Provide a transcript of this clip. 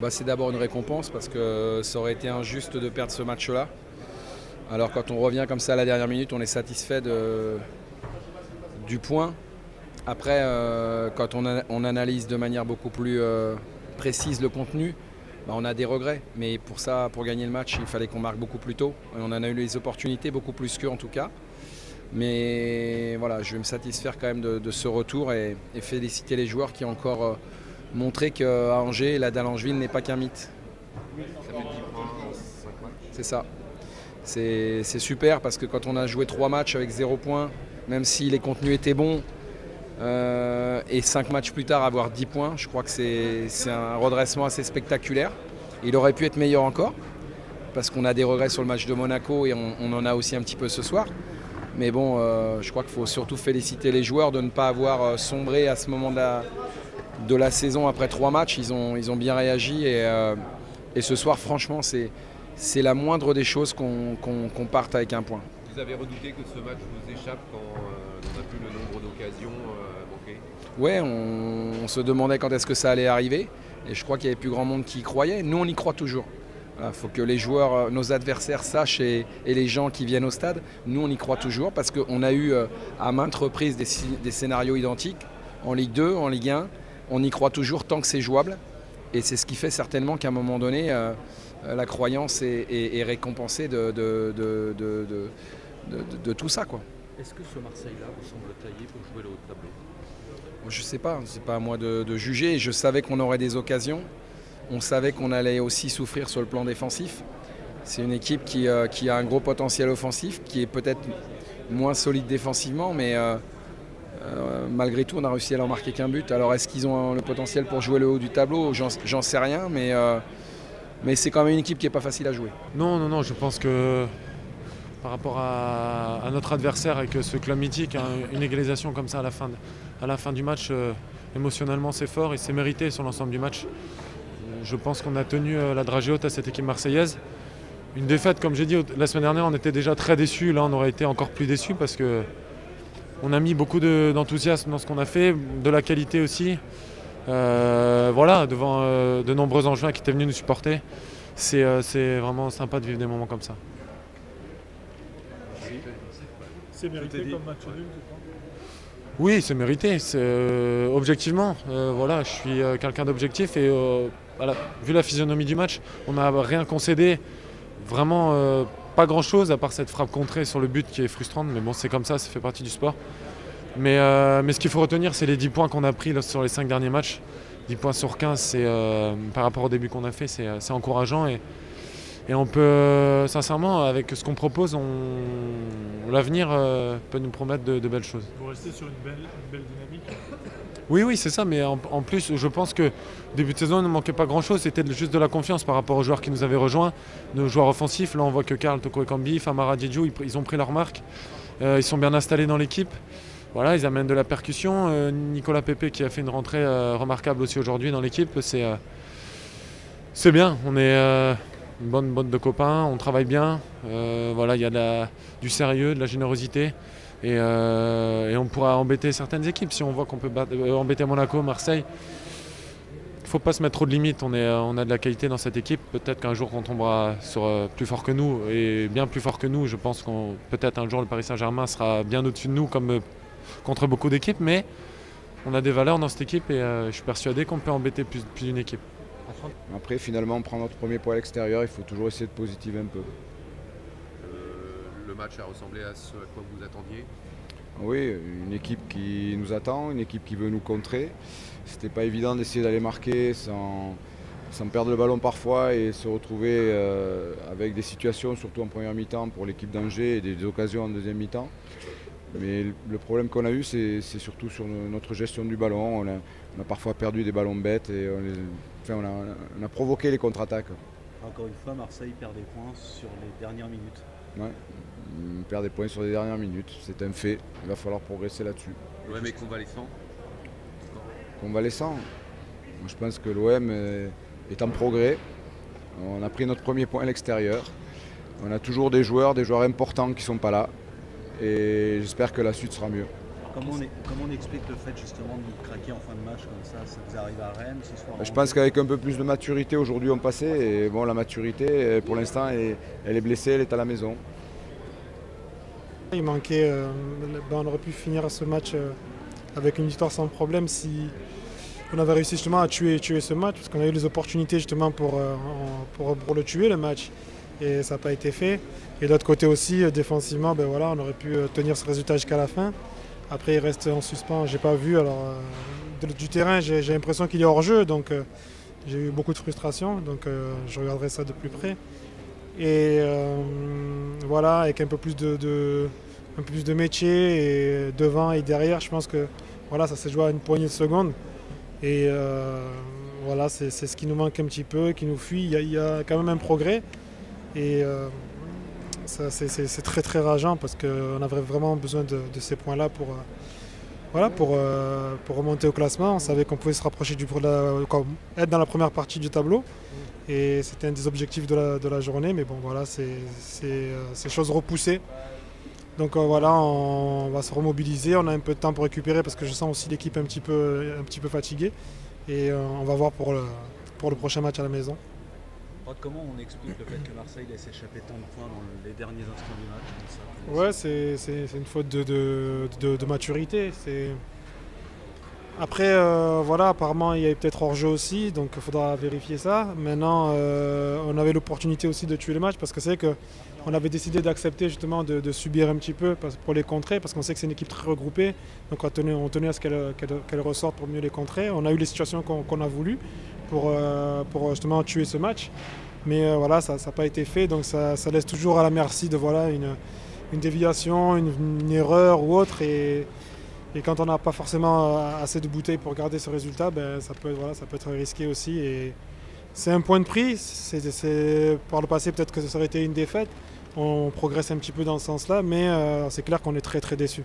C'est d'abord une récompense parce que ça aurait été injuste de perdre ce match-là. Alors quand on revient comme ça à la dernière minute, on est satisfait du point. Après, quand on analyse de manière beaucoup plus précise le contenu, on a des regrets. Mais pour ça, pour gagner le match, il fallait qu'on marque beaucoup plus tôt. Et on en a eu les opportunités, beaucoup plus qu'eux en tout cas. Mais voilà, je vais me satisfaire quand même de ce retour et féliciter les joueurs qui ont encore montré qu'à Angers, la Dallangeville n'est pas qu'un mythe. Ça fait 10 points en 5 matchs. C'est ça. C'est super parce que quand on a joué 3 matchs avec 0 points, même si les contenus étaient bons, et 5 matchs plus tard avoir 10 points, je crois que c'est un redressement assez spectaculaire. Il aurait pu être meilleur encore parce qu'on a des regrets sur le match de Monaco et on en a aussi un petit peu ce soir. Mais bon, je crois qu'il faut surtout féliciter les joueurs de ne pas avoir sombré à ce moment de la saison après 3 matchs. Ils ont bien réagi et ce soir, franchement, c'est la moindre des choses qu'on parte avec un point. Vous avez redouté que ce match vous échappe quand on a vu le nombre d'occasions manquées? Ouais, on se demandait quand est-ce que ça allait arriver et je crois qu'il n'y avait plus grand monde qui y croyait. Nous, on y croit toujours. Il faut que les joueurs, nos adversaires sachent et les gens qui viennent au stade, nous on y croit toujours parce qu'on a eu à maintes reprises des scénarios identiques en Ligue 2, en Ligue 1. On y croit toujours tant que c'est jouable et c'est ce qui fait certainement qu'à un moment donné, la croyance est récompensée de tout ça, quoi. Est-ce que ce Marseille-là vous semble taillé pour jouer le haut de tableau? Je ne sais pas, c'est pas à moi de juger. Je savais qu'on aurait des occasions. On savait qu'on allait aussi souffrir sur le plan défensif. C'est une équipe qui a un gros potentiel offensif, qui est peut-être moins solide défensivement, mais malgré tout, on a réussi à leur marquer qu'un but. Alors est-ce qu'ils ont le potentiel pour jouer le haut du tableau? J'en sais rien, mais c'est quand même une équipe qui n'est pas facile à jouer. Non, je pense que par rapport à notre adversaire avec ce club mythique, une égalisation comme ça à la fin du match, émotionnellement c'est fort et c'est mérité sur l'ensemble du match. Je pense qu'on a tenu la dragée haute à cette équipe marseillaise. Une défaite, comme j'ai dit la semaine dernière, on était déjà très déçus. Là, on aurait été encore plus déçus parce qu'on a mis beaucoup d'enthousiasme dans ce qu'on a fait, de la qualité aussi. Devant de nombreux Angevins qui étaient venus nous supporter. C'est vraiment sympa de vivre des moments comme ça. C'est mérité comme match nul, tu crois? Oui, c'est mérité. Objectivement, je suis quelqu'un d'objectif et vu la physionomie du match, on n'a rien concédé. Vraiment pas grand-chose à part cette frappe contrée sur le but qui est frustrante. Mais bon, c'est comme ça fait partie du sport. Mais ce qu'il faut retenir, c'est les 10 points qu'on a pris sur les 5 derniers matchs. 10 points sur 15, par rapport au début qu'on a fait, c'est encourageant. Et on peut, sincèrement, avec ce qu'on propose, l'avenir peut nous promettre de belles choses. Vous restez sur une belle dynamique. Oui, c'est ça, mais en plus, je pense que début de saison, il ne manquait pas grand-chose. C'était juste de la confiance par rapport aux joueurs qui nous avaient rejoints, nos joueurs offensifs. Là, on voit que Karl, Toko Ekambi, Famara Diédhiou, ils ont pris leur marque. Ils sont bien installés dans l'équipe. Voilà, ils amènent de la percussion. Nicolas Pepe qui a fait une rentrée remarquable aussi aujourd'hui dans l'équipe. C'est bien, on est une bonne bande de copains, on travaille bien. Il y a du sérieux, de la générosité. Et on pourra embêter certaines équipes si on voit qu'on peut embêter Monaco, Marseille. Il ne faut pas se mettre trop de limites, on a de la qualité dans cette équipe. Peut-être qu'un jour on tombera sur plus fort que nous et bien plus fort que nous. Je pense qu'on peut-être un jour le Paris Saint-Germain sera bien au-dessus de nous comme contre beaucoup d'équipes. Mais on a des valeurs dans cette équipe et je suis persuadé qu'on peut embêter plus d'une équipe. Après, finalement, on prend notre premier point à l'extérieur, il faut toujours essayer de positiver un peu. Le match a ressemblé à ce à quoi vous attendiez? Oui, une équipe qui nous attend, une équipe qui veut nous contrer. C'était pas évident d'essayer d'aller marquer sans perdre le ballon parfois et se retrouver avec des situations, surtout en première mi-temps pour l'équipe d'Angers et des occasions en deuxième mi-temps. Mais le problème qu'on a eu, c'est surtout sur notre gestion du ballon. On a parfois perdu des ballons bêtes et on a provoqué les contre-attaques. Encore une fois, Marseille perd des points sur les dernières minutes. Ouais, on perd des points sur les dernières minutes, c'est un fait. Il va falloir progresser là-dessus. L'OM est convalescent. Convalescent. Je pense que l'OM est en progrès. On a pris notre premier point à l'extérieur. On a toujours des joueurs importants qui ne sont pas là. Et j'espère que la suite sera mieux. Comment on explique le fait justement de craquer en fin de match comme ça vous arrive à Rennes ce soir? Je pense qu'avec un peu plus de maturité aujourd'hui on passait et bon la maturité pour l'instant elle est blessée, elle est à la maison. Il manquait, on aurait pu finir ce match avec une victoire sans problème si on avait réussi justement à tuer ce match, parce qu'on a eu les opportunités justement pour le tuer le match et ça n'a pas été fait. Et de l'autre côté aussi, défensivement, on aurait pu tenir ce résultat jusqu'à la fin. Après il reste en suspens, j'ai pas vu. Alors du terrain j'ai l'impression qu'il est hors jeu, donc j'ai eu beaucoup de frustration, donc je regarderai ça de plus près. Et voilà, avec un peu plus de métier et devant et derrière, je pense que voilà, ça s'est joué à une poignée de secondes. Et voilà, c'est ce qui nous manque un petit peu, qui nous fuit. Il y a quand même un progrès. Et c'est très très rageant parce qu'on avait vraiment besoin de ces points-là pour remonter au classement. On savait qu'on pouvait se rapprocher être dans la première partie du tableau. Et c'était un des objectifs de la journée, mais bon voilà, c'est chose repoussée. Donc voilà, on va se remobiliser, on a un peu de temps pour récupérer parce que je sens aussi l'équipe un petit peu fatiguée. Et on va voir pour le prochain match à la maison. Comment on explique le fait que Marseille laisse échapper tant de points dans les derniers instants du match? Ouais, c'est une faute de maturité. Après, voilà, apparemment il y a peut-être hors-jeu aussi, donc il faudra vérifier ça. Maintenant, on avait l'opportunité aussi de tuer le match parce que c'est vrai qu'on avait décidé d'accepter justement de subir un petit peu pour les contrer, parce qu'on sait que c'est une équipe très regroupée, donc on tenait à ce qu'elle ressorte pour mieux les contrer. On a eu les situations qu'on a voulu pour justement tuer ce match, mais voilà, ça n'a pas été fait, donc ça laisse toujours à la merci de voilà, une déviation, une erreur ou autre. Et quand on n'a pas forcément assez de bouteilles pour garder ce résultat, ça peut être risqué aussi. Et c'est un point de prix. Par le passé, peut-être que ça aurait été une défaite. On progresse un petit peu dans ce sens-là, mais c'est clair qu'on est très très déçus.